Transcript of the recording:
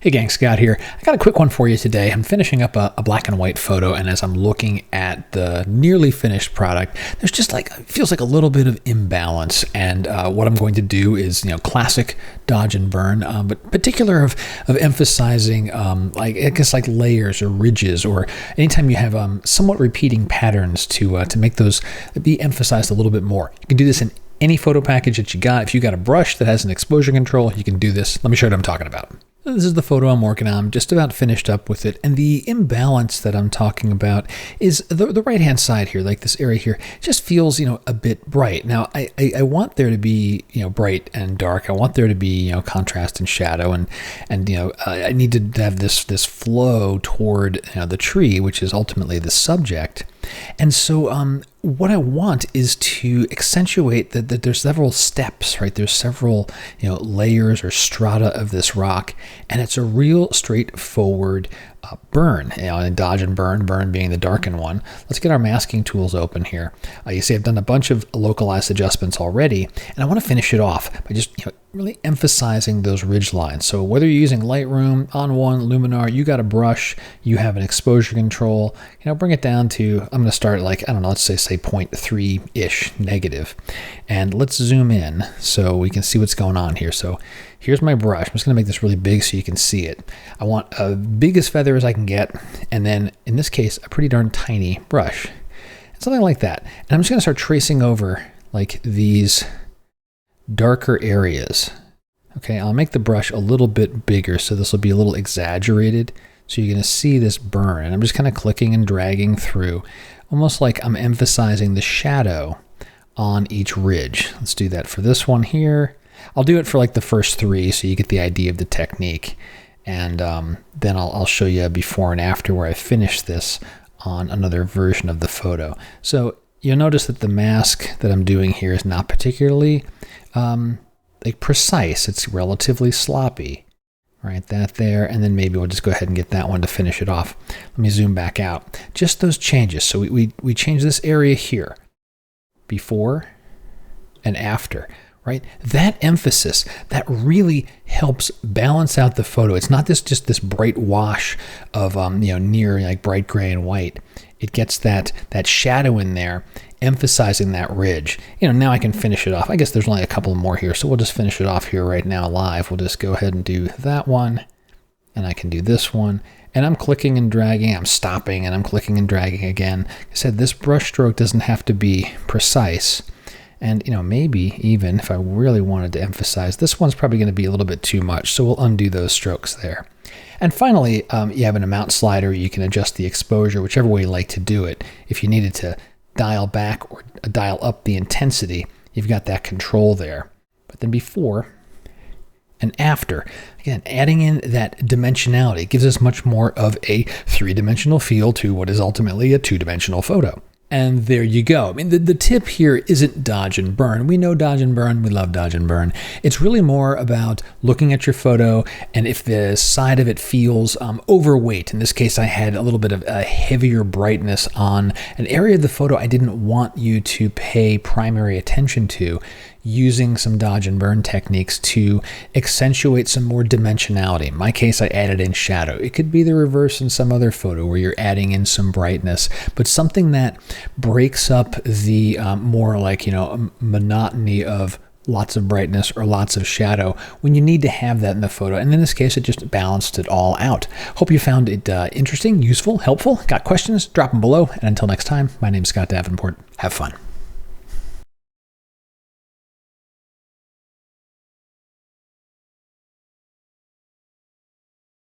Hey gang, Scott here. I got a quick one for you today. I'm finishing up a black and white photo, and as I'm looking at the nearly finished product, there's just it feels like a little bit of imbalance. And what I'm going to do is, classic dodge and burn, but particular of emphasizing like layers or ridges, or anytime you have somewhat repeating patterns to make those be emphasized a little bit more. You can do this in any photo package that you got. If you got a brush that has an exposure control, you can do this. Let me show you what I'm talking about. This is the photo I'm working on. I'm just about finished up with it. And the imbalance that I'm talking about is the right-hand side here, like this area here, just feels, a bit bright. Now, I want there to be, bright and dark. I want there to be, contrast and shadow. And I need to have this flow toward, the tree, which is ultimately the subject. And so what I want is to accentuate that there's several steps, right? There's several, layers or strata of this rock, and it's a real straightforward burn, and dodge and burn being the darkened one. Let's get our masking tools open here. You see I've done a bunch of localized adjustments already, and I want to finish it off by just really emphasizing those ridge lines. So whether you're using Lightroom, On1, Luminar, you got a brush, you have an exposure control, bring it down to, I'm going to start let's say 0.3-ish negative. And let's zoom in so we can see what's going on here. So here's my brush. I'm just going to make this really big so you can see it. I want a big as feather as I can get, and then in this case, a pretty darn tiny brush. Something like that. And I'm just going to start tracing over these darker areas. Okay, I'll make the brush a little bit bigger so this will be a little exaggerated. So you're going to see this burn, and I'm just kind of clicking and dragging through, almost like I'm emphasizing the shadow on each ridge. Let's do that for this one here. I'll do it for the first three so you get the idea of the technique. And then I'll show you a before and after where I finish this on another version of the photo. So you'll notice that the mask that I'm doing here is not particularly precise. It's relatively sloppy. Right, that there, and then maybe we'll just go ahead and get that one to finish it off. Let me zoom back out. Just those changes. So we change this area here, before and after, right? That emphasis, that really helps balance out the photo. It's not just this bright wash of near bright gray and white. It gets that shadow in there, emphasizing that ridge. Now I can finish it off. I guess there's only a couple more here, so we'll just finish it off here right now live. We'll just go ahead and do that one, and I can do this one. And I'm clicking and dragging, I'm stopping, and I'm clicking and dragging again. Like I said, this brush stroke doesn't have to be precise. And, maybe even if I really wanted to emphasize, this one's probably going to be a little bit too much, so we'll undo those strokes there. And finally, you have an amount slider. You can adjust the exposure, whichever way you like to do it. If you needed to dial back or dial up the intensity, you've got that control there. But then before and after, again, adding in that dimensionality gives us much more of a three-dimensional feel to what is ultimately a two-dimensional photo. And there you go. I mean, the tip here isn't dodge and burn. We know dodge and burn. We love dodge and burn. It's really more about looking at your photo, and if the side of it feels overweight. In this case, I had a little bit of a heavier brightness on an area of the photo I didn't want you to pay primary attention to, using some dodge and burn techniques to accentuate some more dimensionality. In my case, I added in shadow. It could be the reverse in some other photo where you're adding in some brightness, but something that breaks up the more monotony of lots of brightness or lots of shadow when you need to have that in the photo. And in this case, it just balanced it all out. Hope you found it interesting, useful, helpful. Got questions? Drop them below. And until next time, my name's Scott Davenport. Have fun.